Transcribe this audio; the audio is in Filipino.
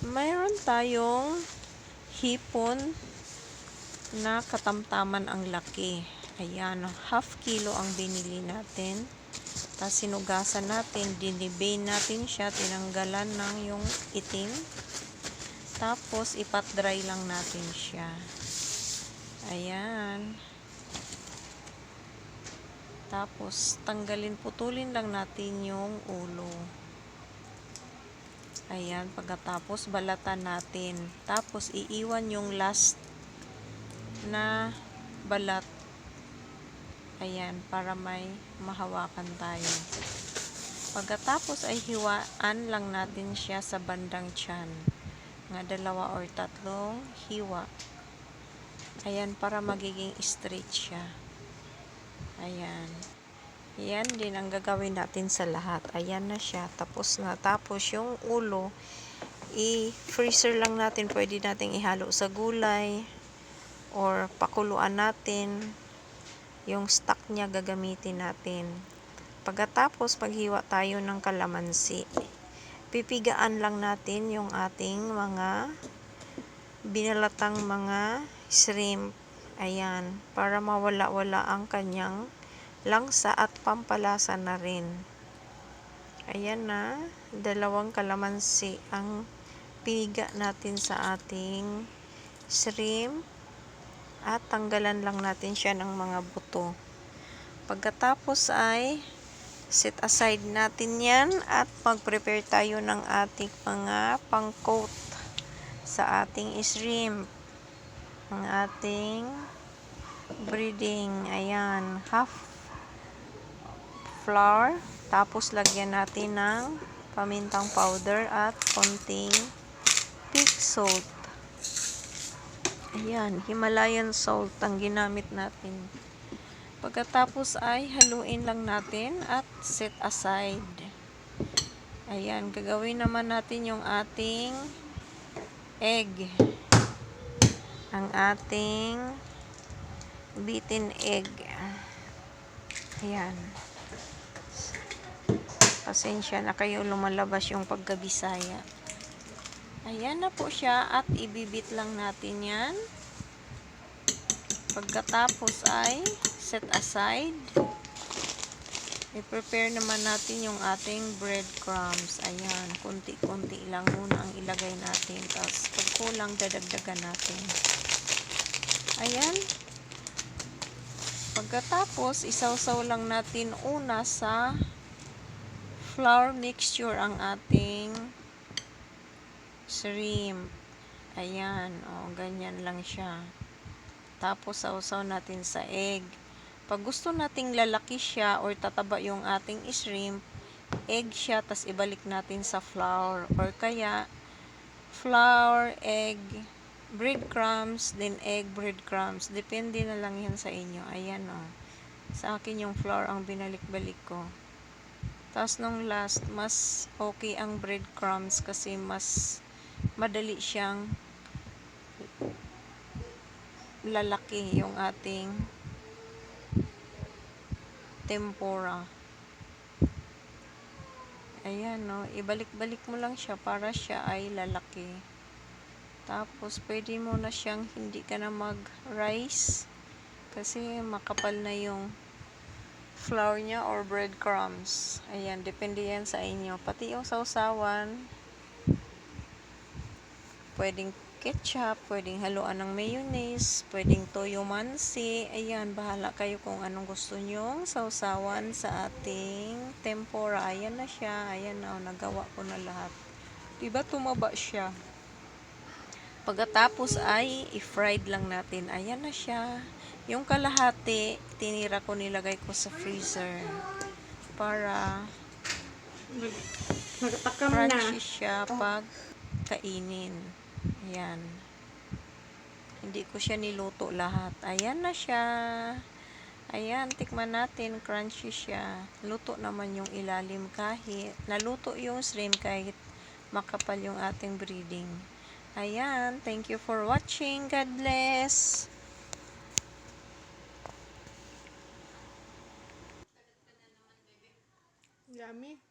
mayroon tayong hipon na katamtaman ang laki. Ayan, half kilo ang binili natin. Tapos sinugasan natin, dinibane natin siya, tinanggalan ng yung itim. Tapos ipat dry lang natin siya. Ayan. Tapos putulin lang natin yung ulo. Ayan, pagkatapos balatan natin. Tapos iiwan yung last na balat. Ayan, para may mahawakan tayo. Pagkatapos ay hiwaan lang natin siya sa bandang tiyan. Nga 2 or 3 hiwa. Ayan, para magiging straight siya. Ayan. Yan din ang gagawin natin sa lahat. Ayan na siya. Tapos na. Tapos yung ulo, i-freezer lang natin. Pwede nating ihalo sa gulay or pakuluan natin. Yung stock niya gagamitin natin. Pagkatapos, paghiwa tayo ng kalamansi, pipigaan lang natin yung ating mga binalatang mga shrimp. Ayan. Para mawala-wala ang kanyang langsa at pampalasa na rin. Ayan na, 2 kalamansi ang piga natin sa ating shrimp at tanggalan lang natin siya ng mga buto. Pagkatapos ay set aside natin yan at mag-prepare tayo ng ating mga pang-coat sa ating shrimp. Ang ating breading. Ayan, half flour, tapos lagyan natin ng pamintang powder at konting pig salt. Ayan, Himalayan salt ang ginamit natin. Pagkatapos ay haluin lang natin at set aside. Ayan, gagawin naman natin yung ating egg. Ang ating beaten egg. Ayan. Pasensya na kayo, lumalabas yung pagkabisaya. Ayan na po siya at ibibit lang natin yan. Pagkatapos ay set aside. I-prepare naman natin yung ating breadcrumbs. Ayan, konti-konti lang muna ang ilagay natin. Tapos pag kulang, dadagdagan natin. Ayan. Pagkatapos, isawsaw lang natin una sa flour mixture ang ating shrimp. Ayan, o, ganyan lang siya. Tapos, sausaw natin sa egg. Pag gusto nating lalaki siya or tataba yung ating shrimp, egg siya, tas ibalik natin sa flour. Or kaya, flour, egg, breadcrumbs, then egg, breadcrumbs. Depende na lang yan sa inyo. Ayan, o. Sa akin yung flour ang binalik-balik ko. Tapos nung last, mas okay ang breadcrumbs kasi mas madali siyang lalaki yung ating tempura. Ayan, no. Ibalik-balik mo lang siya para siya ay lalaki. Tapos, pwede mo na siyang hindi ka na mag-rice kasi makapal na yung flour niya or breadcrumbs. Ayan, depende yan sa inyo. Pati yung sausawan, pwedeng ketchup, pwedeng haluan ng mayonnaise, pwedeng toyo mansi. Ayan, bahala kayo kung anong gusto nyong sausawan sa ating tempura. Ayan na siya. Ayan na, nagawa ko na lahat. Diba tumaba siya? Pagkatapos ay i-fried lang natin. Ayan na siya. Yung kalahati, tinira ko, nilagay ko sa freezer para crunchy siya pag kainin. Ayan. Hindi ko siya niluto lahat. Ayan na siya. Ayan, tikman natin. Crunchy siya. Luto naman yung ilalim kahit naluto yung shrimp kahit makapal yung ating breading. Ayan. Thank you for watching. God bless. Yummy.